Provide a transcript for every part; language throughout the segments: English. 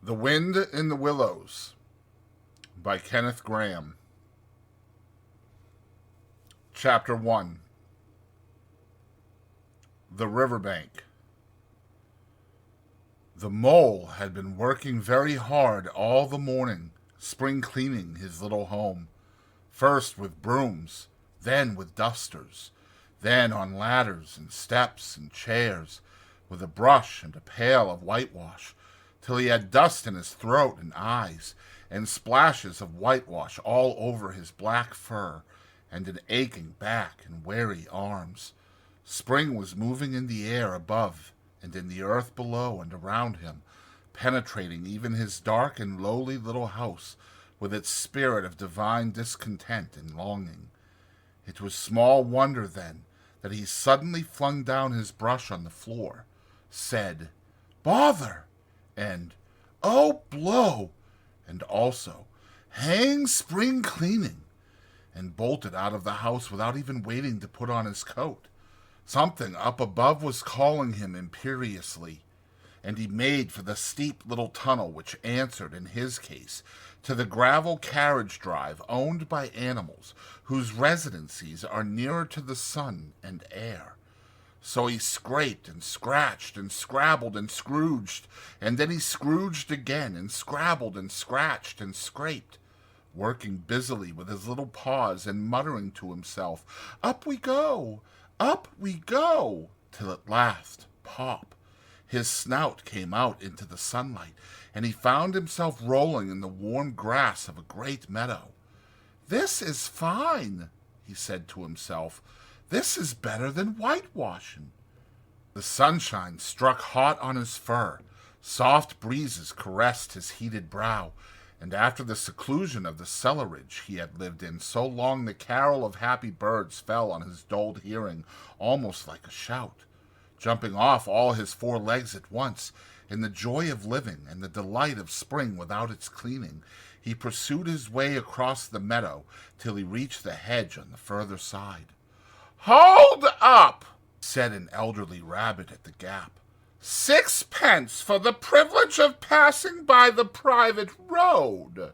The Wind in the Willows by Kenneth Grahame. Chapter 1. The Riverbank. The mole had been working very hard all the morning, spring cleaning his little home, first with brooms, then with dusters, then on ladders and steps and chairs, with a brush and a pail of whitewash, till he had dust in his throat and eyes, and splashes of whitewash all over his black fur, and an aching back and weary arms. Spring was moving in the air above and in the earth below and around him, penetrating even his dark and lowly little house with its spirit of divine discontent and longing. It was small wonder, then, that he suddenly flung down his brush on the floor, said, "Bother!" and "Oh, blow!" and also, "Hang spring cleaning!" and bolted out of the house without even waiting to put on his coat. Something up above was calling him imperiously, and he made for the steep little tunnel which answered, in his case, to the gravel carriage drive owned by animals whose residencies are nearer to the sun and air. So he scraped and scratched and scrabbled and scrooged, and then he scrooged again and scrabbled and scratched and scraped, working busily with his little paws and muttering to himself, "Up we go, till at last, pop, his snout came out into the sunlight, and he found himself rolling in the warm grass of a great meadow. "This is fine," he said to himself. "This is better than whitewashing." The sunshine struck hot on his fur, soft breezes caressed his heated brow, and after the seclusion of the cellarage he had lived in so long, the carol of happy birds fell on his dulled hearing almost like a shout. Jumping off all his 4 legs at once, in the joy of living and the delight of spring without its cleaning, he pursued his way across the meadow till he reached the hedge on the further side. "Hold up!" said an elderly rabbit at the gap. "Sixpence for the privilege of passing by the private road."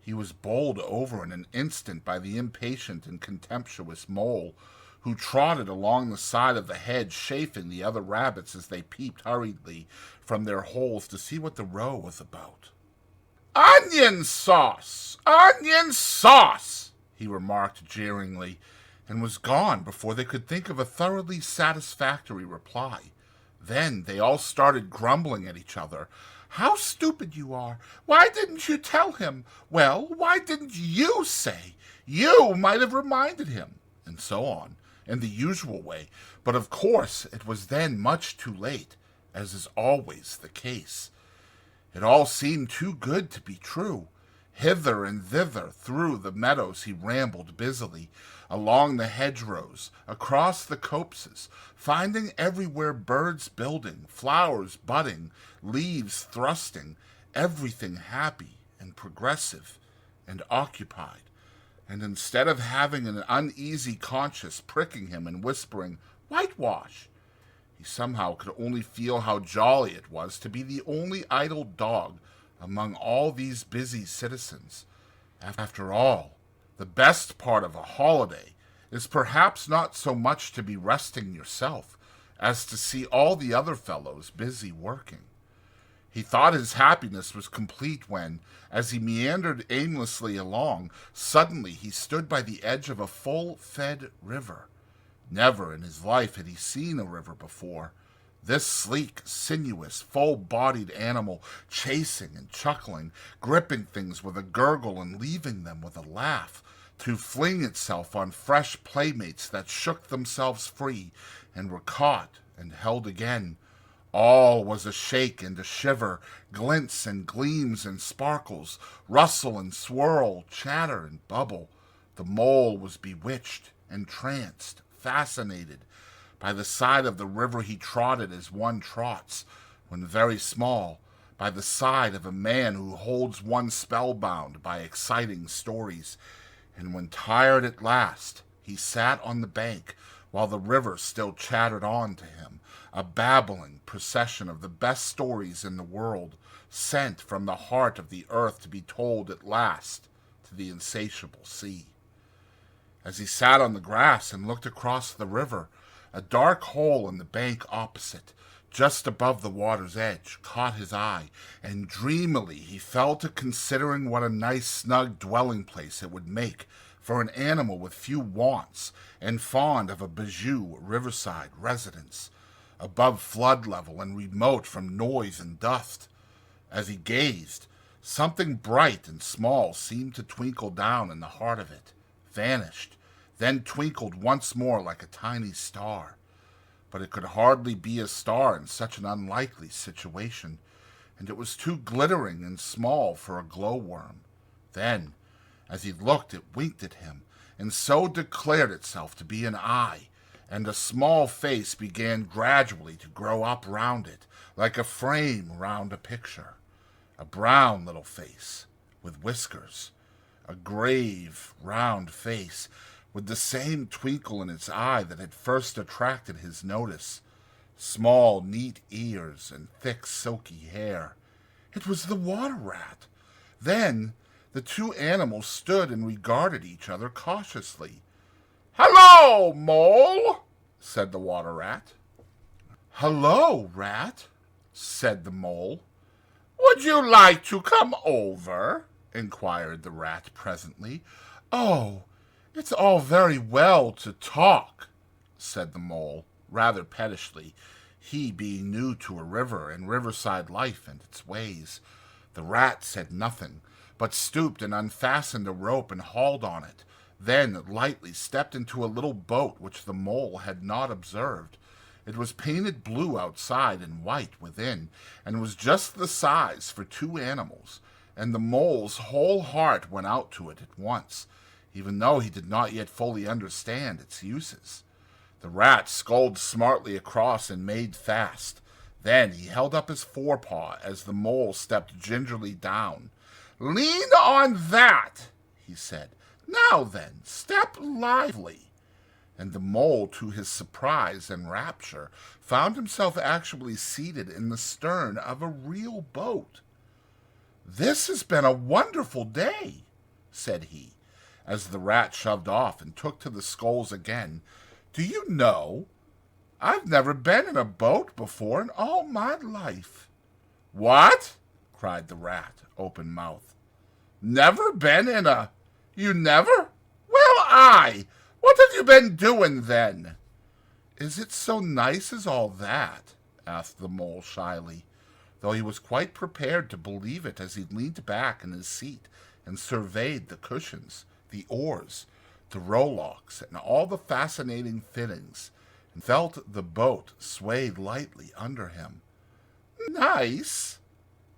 He was bowled over in an instant by the impatient and contemptuous mole, who trotted along the side of the hedge, chaffing the other rabbits as they peeped hurriedly from their holes to see what the row was about. "Onion sauce! Onion sauce!" he remarked jeeringly, and was gone before they could think of a thoroughly satisfactory reply. Then they all started grumbling at each other. "How stupid you are! Why didn't you tell him? Well, why didn't you say? You might have reminded him," and so on, in the usual way. But of course it was then much too late, as is always the case. It all seemed too good to be true. Hither and thither through the meadows he rambled busily, along the hedgerows, across the copses, finding everywhere birds building, flowers budding, leaves thrusting, everything happy and progressive and occupied. And instead of having an uneasy conscience pricking him and whispering, "Whitewash," he somehow could only feel how jolly it was to be the only idle dog among all these busy citizens. After all, the best part of a holiday is perhaps not so much to be resting yourself as to see all the other fellows busy working. He thought his happiness was complete when, as he meandered aimlessly along, suddenly he stood by the edge of a full-fed river. Never in his life had he seen a river before. This sleek, sinuous, full-bodied animal, chasing and chuckling, gripping things with a gurgle and leaving them with a laugh, to fling itself on fresh playmates that shook themselves free and were caught and held again. All was a shake and a shiver, glints and gleams and sparkles, rustle and swirl, chatter and bubble. The mole was bewitched, entranced, fascinated. By the side of the river he trotted as one trots, when very small, by the side of a man who holds one spellbound by exciting stories, and when tired at last, he sat on the bank while the river still chattered on to him, a babbling procession of the best stories in the world, sent from the heart of the earth to be told at last to the insatiable sea. As he sat on the grass and looked across the river, a dark hole in the bank opposite, just above the water's edge, caught his eye, and dreamily he fell to considering what a nice snug dwelling place it would make for an animal with few wants and fond of a bijou riverside residence, above flood level and remote from noise and dust. As he gazed, something bright and small seemed to twinkle down in the heart of it, vanished, then twinkled once more like a tiny star. But it could hardly be a star in such an unlikely situation, and it was too glittering and small for a glowworm. Then, as he looked, it winked at him, and so declared itself to be an eye, and a small face began gradually to grow up round it, like a frame round a picture. A brown little face, with whiskers, a grave, round face, with the same twinkle in its eye that had first attracted his notice, small, neat ears, and thick, silky hair. It was the water-rat. Then the two animals stood and regarded each other cautiously. "Hello, Mole," said the water-rat. "Hello, Rat," said the Mole. "Would you like to come over?" inquired the rat presently. "Oh, it's all very well to talk," said the Mole, rather pettishly, he being new to a river and riverside life and its ways. The rat said nothing, but stooped and unfastened a rope and hauled on it, then lightly stepped into a little boat which the Mole had not observed. It was painted blue outside and white within, and was just the size for two animals, and the Mole's whole heart went out to it at once, even though he did not yet fully understand its uses. The rat sculled smartly across and made fast. Then he held up his forepaw as the Mole stepped gingerly down. "Lean on that," he said. "Now then, step lively." And the Mole, to his surprise and rapture, found himself actually seated in the stern of a real boat. "This has been a wonderful day," said he, as the rat shoved off and took to the sculls again. "Do you know, I've never been in a boat before in all my life." "What?" cried the rat, open-mouthed. "Never been in a... You never? Well, what have you been doing, then?" "Is it so nice as all that?" asked the Mole shyly, though he was quite prepared to believe it as he leaned back in his seat and surveyed the cushions, the oars, the rowlocks, and all the fascinating fittings, and felt the boat sway lightly under him. "Nice?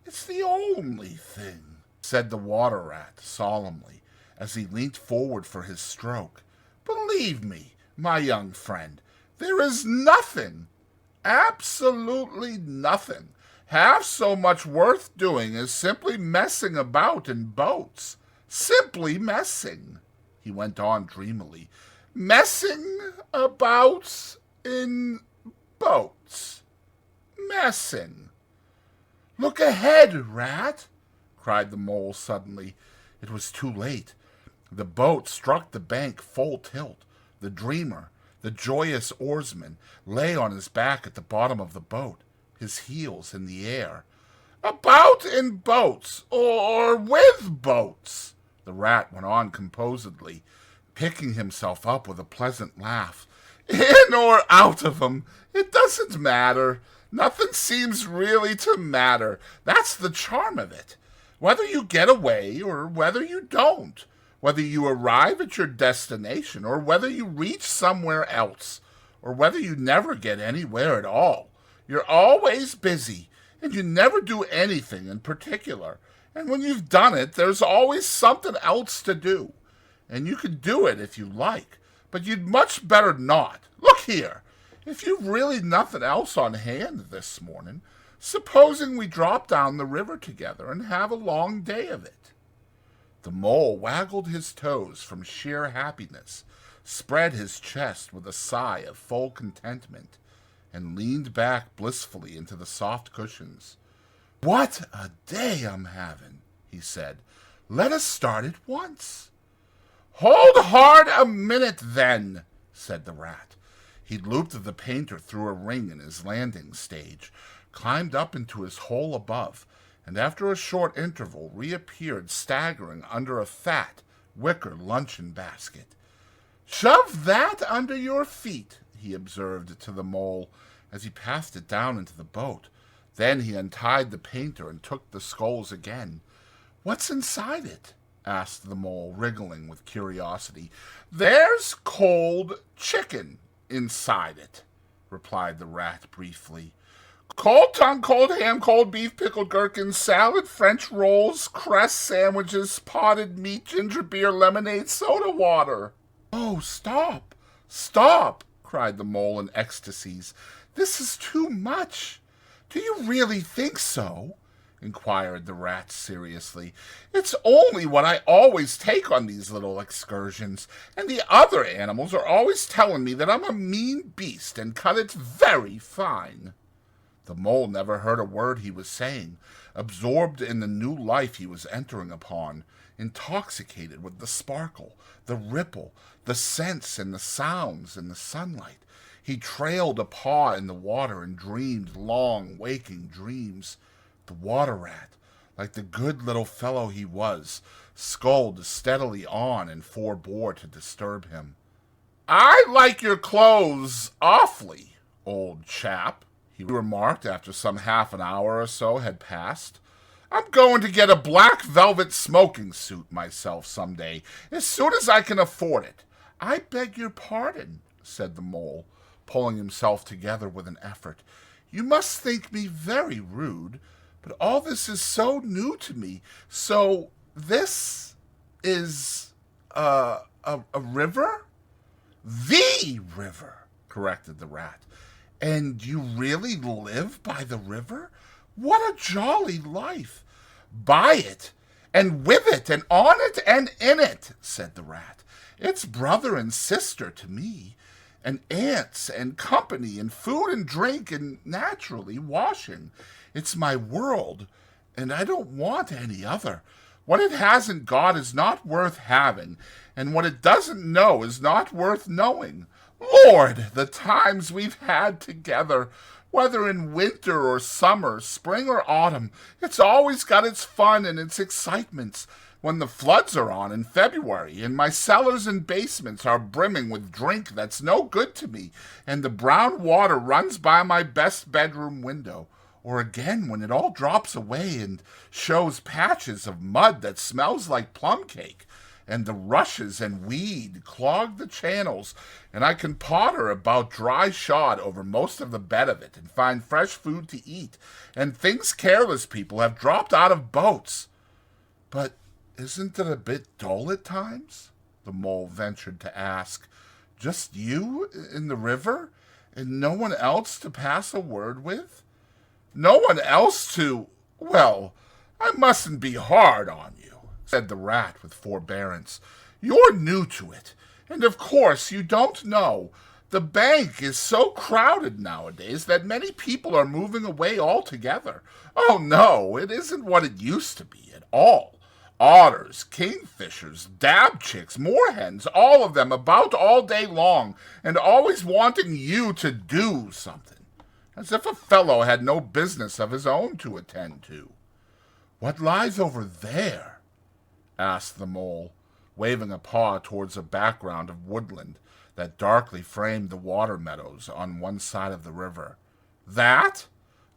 It's the only thing," said the water-rat solemnly, as he leant forward for his stroke. "Believe me, my young friend, there is nothing, absolutely nothing, half so much worth doing as simply messing about in boats. Simply messing," he went on dreamily. "Messing about in boats. Messing." "Look ahead, Rat!" cried the Mole suddenly. It was too late. The boat struck the bank full tilt. The dreamer, the joyous oarsman, lay on his back at the bottom of the boat, his heels in the air. "About in boats, or with boats," the rat went on composedly, picking himself up with a pleasant laugh. "In or out of 'em, it doesn't matter. Nothing seems really to matter. That's the charm of it. Whether you get away or whether you don't, whether you arrive at your destination or whether you reach somewhere else, or whether you never get anywhere at all, you're always busy, and you never do anything in particular. And when you've done it, there's always something else to do. And you can do it if you like, but you'd much better not. Look here, if you've really nothing else on hand this morning, supposing we drop down the river together and have a long day of it." The Mole waggled his toes from sheer happiness, spread his chest with a sigh of full contentment, and leaned back blissfully into the soft cushions. "What a day I'm having," he said. "Let us start at once." "Hold hard a minute, then," said the rat. He looped the painter through a ring in his landing stage, climbed up into his hole above, and after a short interval reappeared staggering under a fat wicker luncheon basket. "Shove that under your feet," he observed to the mole as he passed it down into the boat. Then he untied the painter and took the sculls again. "What's inside it?" asked the mole, wriggling with curiosity. "There's cold chicken inside it," replied the rat briefly. "Cold tongue, cold ham, cold beef, pickled gherkins, salad, French rolls, cress sandwiches, potted meat, ginger beer, lemonade, soda water." "Oh, stop, stop," cried the mole in ecstasies. "This is too much." "Do you really think so?" inquired the rat seriously. "It's only what I always take on these little excursions, and the other animals are always telling me that I'm a mean beast and cut it very fine." The mole never heard a word he was saying, absorbed in the new life he was entering upon, intoxicated with the sparkle, the ripple, the scents and the sounds in the sunlight. He trailed a paw in the water and dreamed long, waking dreams. The water rat, like the good little fellow he was, sculled steadily on and forbore to disturb him. "I like your clothes awfully, old chap," he remarked after some half an hour or so had passed. "I'm going to get a black velvet smoking suit myself some day, as soon as I can afford it." "I beg your pardon," said the mole, pulling himself together with an effort. "You must think me very rude, but all this is so new to me. So this is a river?" "The river," corrected the rat. "And you really live by the river? What a jolly life!" "By it, and with it, and on it, and in it," said the rat. "It's brother and sister to me, and aunts, and company, and food and drink, and naturally washing. It's my world, and I don't want any other. What it hasn't got is not worth having, and what it doesn't know is not worth knowing. Lord, the times we've had together! Whether in winter or summer, spring or autumn, it's always got its fun and its excitements. When the floods are on in February, and my cellars and basements are brimming with drink that's no good to me, and the brown water runs by my best bedroom window, or again when it all drops away and shows patches of mud that smells like plum cake, and the rushes and weed clog the channels, and I can potter about dry shod over most of the bed of it and find fresh food to eat, and things careless people have dropped out of boats. But isn't it a bit dull at times?" the mole ventured to ask. "Just you in the river, and no one else to pass a word with?" "No one else to... Well, I mustn't be hard on you," said the rat with forbearance. "You're new to it, and of course you don't know. The bank is so crowded nowadays that many people are moving away altogether. Oh, no, it isn't what it used to be at all. Otters, kingfishers, dabchicks, moorhens, all of them about all day long, and always wanting you to do something, as if a fellow had no business of his own to attend to." "What lies over there?" asked the mole, waving a paw towards a background of woodland that darkly framed the water meadows on one side of the river. "That?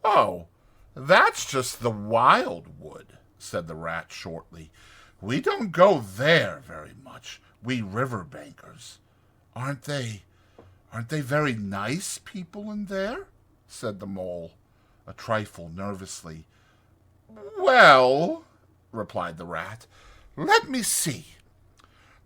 Oh, that's just the wildwood," said the rat shortly. "We don't go there very much, we river bankers." Aren't they very nice people in there?" said the mole, a trifle nervously. "Well," replied the rat, "let me see.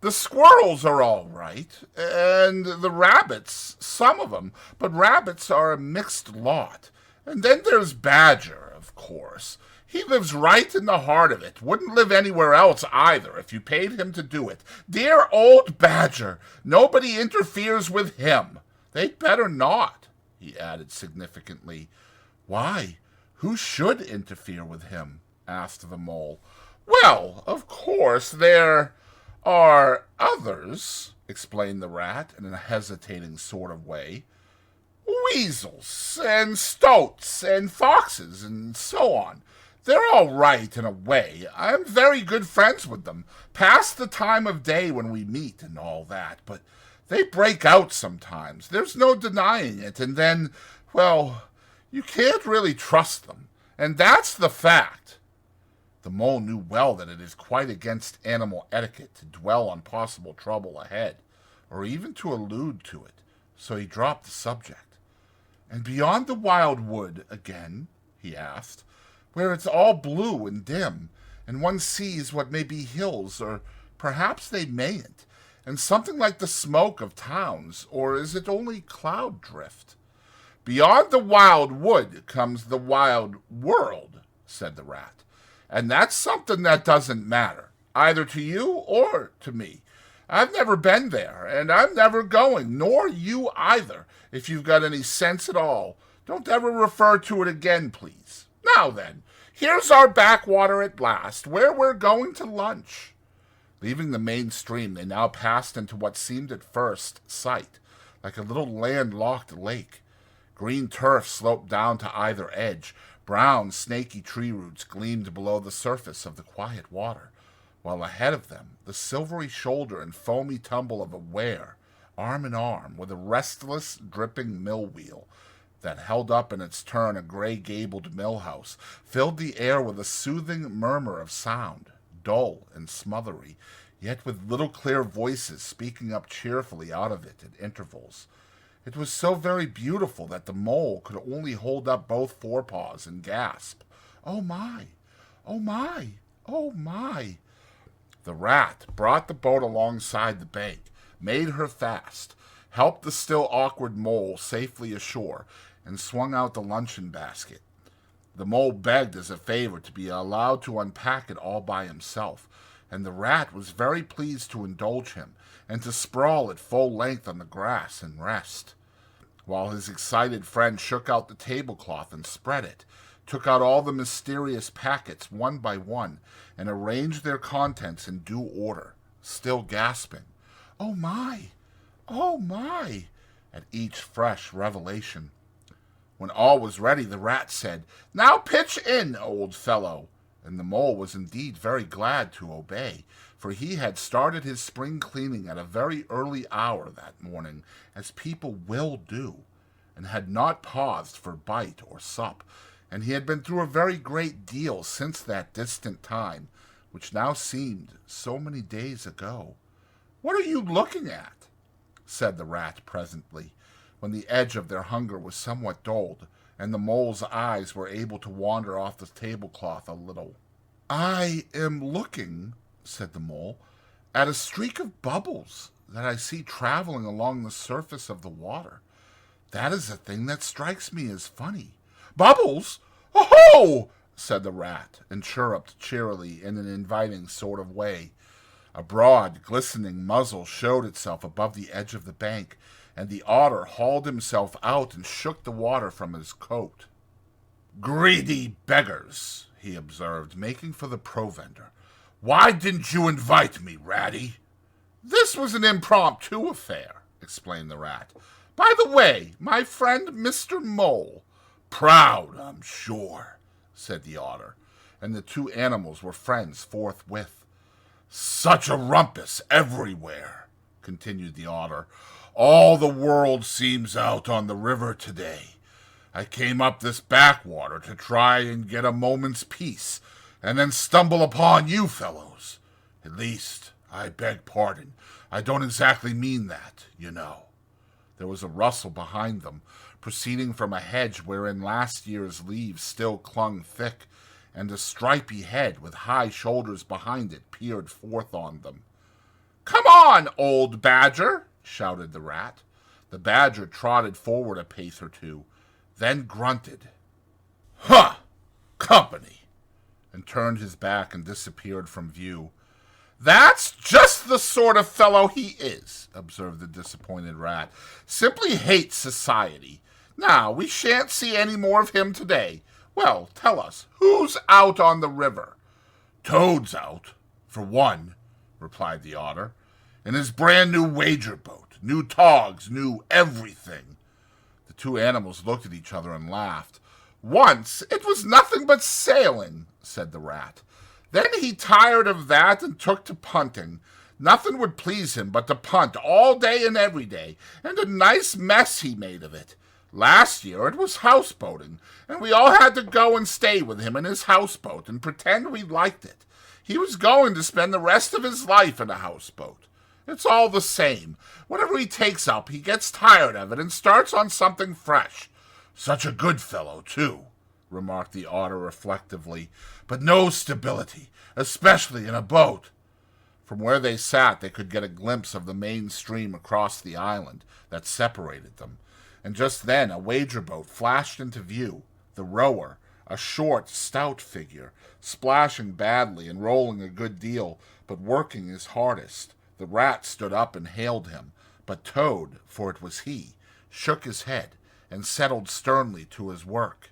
The squirrels are all right, and the rabbits, some of 'em, but rabbits are a mixed lot. And then there's Badger, of course. He lives right in the heart of it. Wouldn't live anywhere else either if you paid him to do it. Dear old Badger! Nobody interferes with him. They'd better not," he added significantly. "Why? Who should interfere with him? Asked the mole. Well, of course, there are others, explained the rat in a hesitating sort of way. Weasels and stoats and foxes and so on. They're all right in a way. I'm very good friends with them, past the time of day when we meet and all that, but they break out sometimes. There's no denying it, and then, well, you can't really trust them, and that's the fact. The mole knew well that it is quite against animal etiquette to dwell on possible trouble ahead, or even to allude to it, so he dropped the subject. And beyond the wild wood again, he asked, where it's all blue and dim, and one sees what may be hills, or perhaps they mayn't, and something like the smoke of towns, or is it only cloud drift? Beyond the wild wood comes the wild world, said the rat, and that's something that doesn't matter, either to you or to me. I've never been there, and I'm never going, nor you either. If you've got any sense at all, don't ever refer to it again, please. Now then, here's our backwater at last, where we're going to lunch. Leaving the main stream, they now passed into what seemed at first sight like a little landlocked lake. Green turf sloped down to either edge. Brown, snaky tree roots gleamed below the surface of the quiet water, while ahead of them the silvery shoulder and foamy tumble of a ware, arm in arm with a restless, dripping mill wheel that held up in its turn a gray-gabled mill house, filled the air with a soothing murmur of sound, dull and smothery, yet with little clear voices speaking up cheerfully out of it at intervals. It was so very beautiful that the mole could only hold up both forepaws and gasp, "Oh my! Oh my! Oh my!" The rat brought the boat alongside the bank, made her fast, helped the still awkward mole safely ashore, and swung out the luncheon basket. The mole begged as a favor to be allowed to unpack it all by himself, and the rat was very pleased to indulge him, and to sprawl at full length on the grass and rest, while his excited friend shook out the tablecloth and spread it, took out all the mysterious packets one by one, and arranged their contents in due order, still gasping, "Oh my! Oh my!" at each fresh revelation. When all was ready, the rat said, "Now pitch in, old fellow," and the mole was indeed very glad to obey, for he had started his spring cleaning at a very early hour that morning, as people will do, and had not paused for bite or sup, and he had been through a very great deal since that distant time, which now seemed so many days ago. "What are you looking at?" said the rat presently, when the edge of their hunger was somewhat dulled, and the mole's eyes were able to wander off the tablecloth a little. "I am looking," said the mole, "at a streak of bubbles that I see traveling along the surface of the water. That is a thing that strikes me as funny." "Bubbles? Oh-ho!" said the rat, and chirruped cheerily in an inviting sort of way. A broad, glistening muzzle showed itself above the edge of the bank, and the otter hauled himself out and shook the water from his coat. "Greedy beggars," he observed, making for the provender. "Why didn't you invite me, Ratty?" "This was an impromptu affair," explained the rat. "By the way, my friend Mr. Mole." "Proud, I'm sure," said the otter, and the two animals were friends forthwith. "Such a rumpus everywhere," continued the otter. "All the world seems out on the river today. I came up this backwater to try and get a moment's peace, and then stumble upon you fellows. At least, I beg pardon, I don't exactly mean that, you know." There was a rustle behind them, proceeding from a hedge wherein last year's leaves still clung thick, and a stripy head with high shoulders behind it peered forth on them. "Come on, old badger!" shouted the rat. The badger trotted forward a pace or two, then grunted, "Huh! Company!" and turned his back and disappeared from view. "That's just the sort of fellow he is," observed the disappointed rat. "Simply hates society. Now, we shan't see any more of him today. Well, tell us, who's out on the river? Toad's out, for one, replied the otter, in his brand-new wager boat. New togs, new everything. The two animals looked at each other and laughed. Once it was nothing but sailing, said the rat. Then he tired of that and took to punting. Nothing would please him but to punt all day and every day, and a nice mess he made of it. Last year it was houseboating, and we all had to go and stay with him in his houseboat and pretend we liked it. He was going to spend the rest of his life in a houseboat. It's all the same. Whatever he takes up, he gets tired of it and starts on something fresh. Such a good fellow, too, remarked the otter reflectively, but no stability, especially in a boat. From where they sat, they could get a glimpse of the main stream across the island that separated them, and just then a wager boat flashed into view. The rower, a short, stout figure, splashing badly and rolling a good deal, but working his hardest. The rat stood up and hailed him, but Toad, for it was he, shook his head and settled sternly to his work.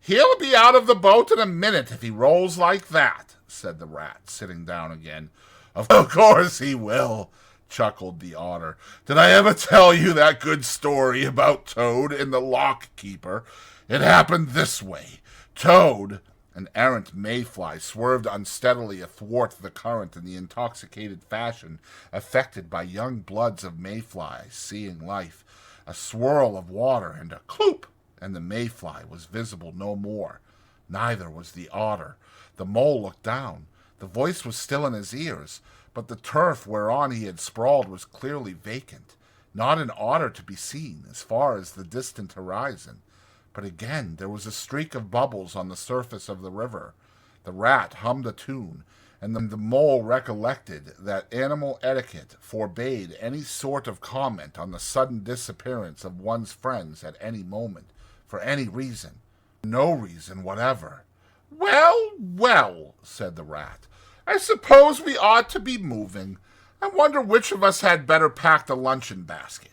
He'll be out of the boat in a minute if he rolls like that, said the rat, sitting down again. Of course he will, chuckled the otter. Did I ever tell you that good story about Toad and the lock keeper? It happened this way. Toad, an errant mayfly, swerved unsteadily athwart the current in the intoxicated fashion affected by young bloods of mayflies seeing life. A swirl of water and a cloop, and the mayfly was visible no more. Neither was the otter. The mole looked down. The voice was still in his ears, but the turf whereon he had sprawled was clearly vacant. Not an otter to be seen as far as the distant horizon. But again there was a streak of bubbles on the surface of the river. The rat hummed a tune, and the mole recollected that animal etiquette forbade any sort of comment on the sudden disappearance of one's friends at any moment, for any reason. No reason whatever. Well, well, said the rat, I suppose we ought to be moving. I wonder which of us had better pack the luncheon basket.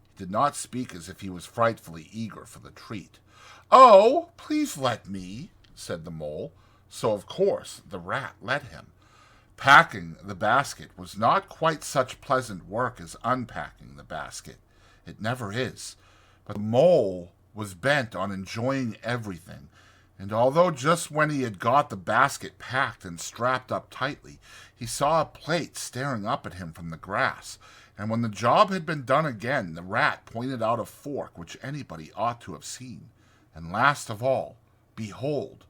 He did not speak as if he was frightfully eager for the treat. Oh, please let me, said the mole. So, of course, the rat let him. Packing the basket was not quite such pleasant work as unpacking the basket. It never is. But the mole was bent on enjoying everything, and although just when he had got the basket packed and strapped up tightly, he saw a plate staring up at him from the grass, and when the job had been done again, the rat pointed out a fork which anybody ought to have seen. And last of all, behold,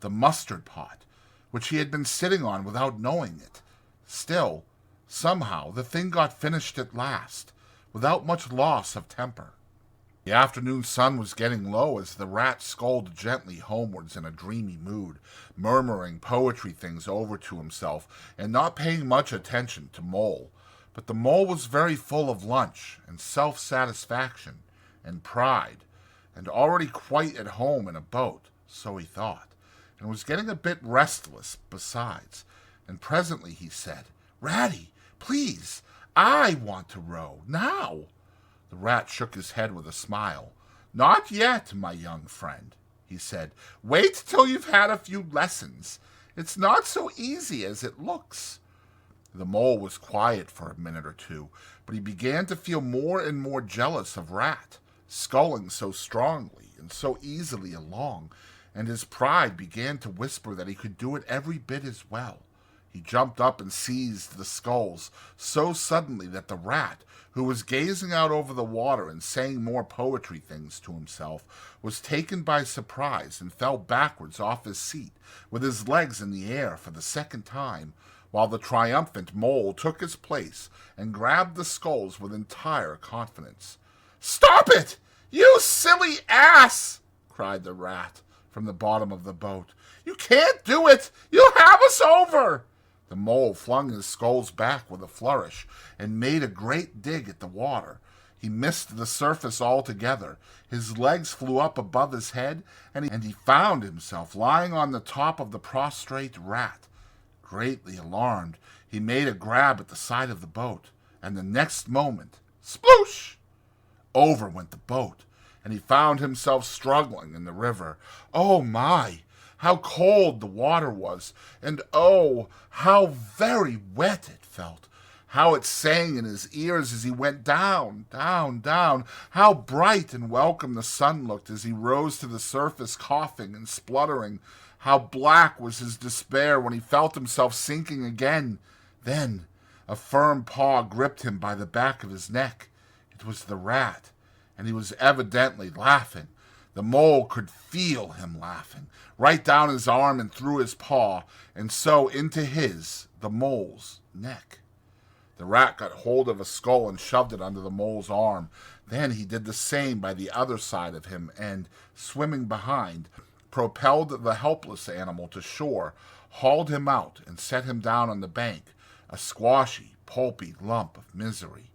the mustard pot, which he had been sitting on without knowing it. Still, somehow, the thing got finished at last, without much loss of temper. The afternoon sun was getting low as the rat sculled gently homewards in a dreamy mood, murmuring poetry things over to himself and not paying much attention to Mole. But the mole was very full of lunch and self-satisfaction and pride, and already quite at home in a boat, so he thought, and was getting a bit restless besides. And presently he said, Ratty, please, I want to row, now. The rat shook his head with a smile. Not yet, my young friend, he said. Wait till you've had a few lessons. It's not so easy as it looks. The mole was quiet for a minute or two, but he began to feel more and more jealous of Rat, sculling so strongly and so easily along, and his pride began to whisper that he could do it every bit as well. He jumped up and seized the sculls so suddenly that the rat, who was gazing out over the water and saying more poetry things to himself, was taken by surprise and fell backwards off his seat, with his legs in the air for the second time, while the triumphant mole took his place and grabbed the sculls with entire confidence. "Stop it, you silly ass!" cried the rat from the bottom of the boat. "You can't do it! You'll have us over!" The mole flung his sculls back with a flourish and made a great dig at the water. He missed the surface altogether. His legs flew up above his head, and he found himself lying on the top of the prostrate rat. Greatly alarmed, he made a grab at the side of the boat, and the next moment, sploosh! Over went the boat, and he found himself struggling in the river. Oh my! How cold the water was, and oh, how very wet it felt. How it sang in his ears as he went down, down, down. How bright and welcome the sun looked as he rose to the surface, coughing and spluttering. How black was his despair when he felt himself sinking again. Then a firm paw gripped him by the back of his neck. It was the rat, and he was evidently laughing. The mole could feel him laughing, right down his arm and through his paw, and so into his, the mole's, neck. The rat got hold of a skull and shoved it under the mole's arm. Then he did the same by the other side of him and, swimming behind, propelled the helpless animal to shore, hauled him out, and set him down on the bank, a squashy, pulpy lump of misery.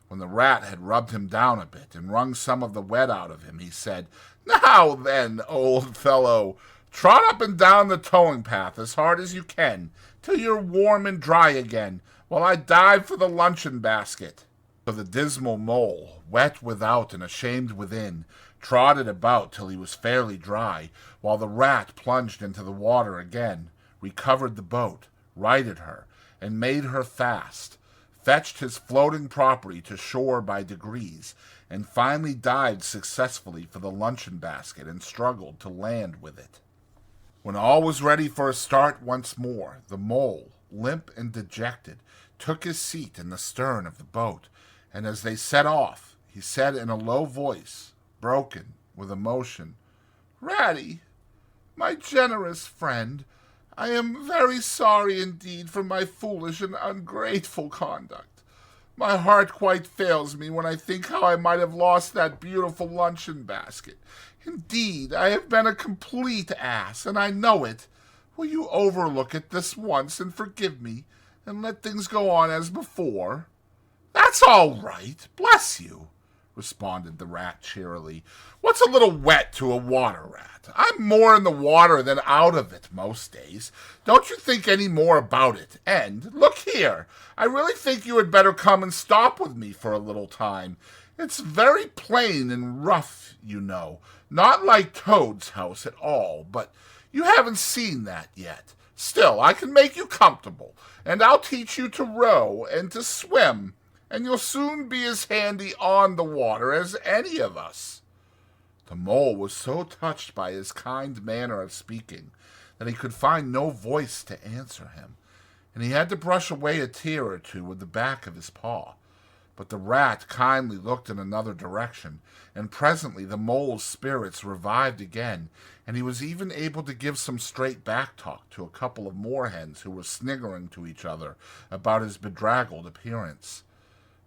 When the rat had rubbed him down a bit and wrung some of the wet out of him, he said, "Now then, old fellow, trot up and down the towing path as hard as you can, till you're warm and dry again, while I dive for the luncheon basket." So the dismal mole, wet without and ashamed within, trotted about till he was fairly dry, while the rat plunged into the water again, recovered the boat, righted her, and made her fast, fetched his floating property to shore by degrees, and finally dived successfully for the luncheon basket and struggled to land with it. When all was ready for a start once more, the mole, limp and dejected, took his seat in the stern of the boat, and as they set off, he said in a low voice, broken with emotion, "Ratty, my generous friend, I am very sorry indeed for my foolish and ungrateful conduct. My heart quite fails me when I think how I might have lost that beautiful luncheon basket. Indeed, I have been a complete ass, and I know it. Will you overlook it this once and forgive me, and let things go on as before?" "That's all right, bless you," responded the rat cheerily. "What's a little wet to a water rat? I'm more in the water than out of it most days. Don't you think any more about it. And, look here, I really think you had better come and stop with me for a little time. It's very plain and rough, you know, not like Toad's house at all, but you haven't seen that yet. Still, I can make you comfortable, and I'll teach you to row and to swim, and you'll soon be as handy on the water as any of us." The mole was so touched by his kind manner of speaking that he could find no voice to answer him, and he had to brush away a tear or two with the back of his paw. But the rat kindly looked in another direction, and presently the mole's spirits revived again, and he was even able to give some straight back talk to a couple of moorhens who were sniggering to each other about his bedraggled appearance.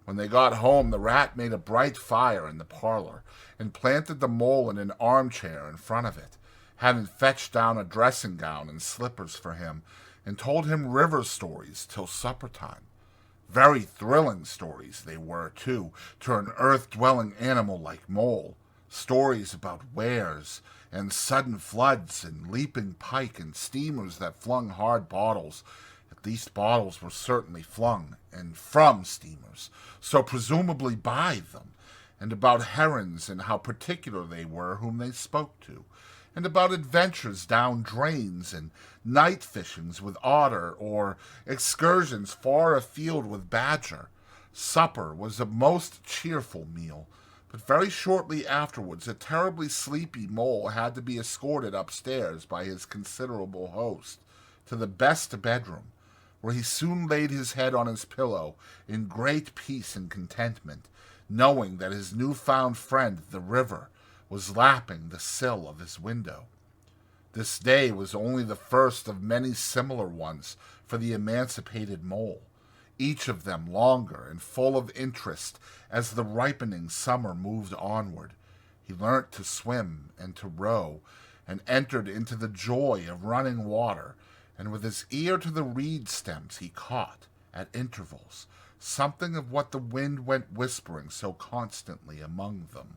When they got home, the rat made a bright fire in the parlor, and planted the mole in an armchair in front of it, having fetched down a dressing-gown and slippers for him, and told him river stories till supper-time. Very thrilling stories they were, too, to an earth-dwelling animal like mole. Stories about wares, and sudden floods, and leaping pike, and steamers that flung hard bottles. At least bottles were certainly flung, and from steamers, so presumably by them, and about herons and how particular they were whom they spoke to, and about adventures down drains, and night fishings with otter, or excursions far afield with badger. Supper was a most cheerful meal, but very shortly afterwards a terribly sleepy mole had to be escorted upstairs by his considerable host to the best bedroom, where he soon laid his head on his pillow in great peace and contentment, knowing that his new-found friend, the river, was lapping the sill of his window. This day was only the first of many similar ones for the emancipated mole, each of them longer and full of interest as the ripening summer moved onward. He learnt to swim and to row, and entered into the joy of running water, and with his ear to the reed stems he caught, at intervals, something of what the wind went whispering so constantly among them.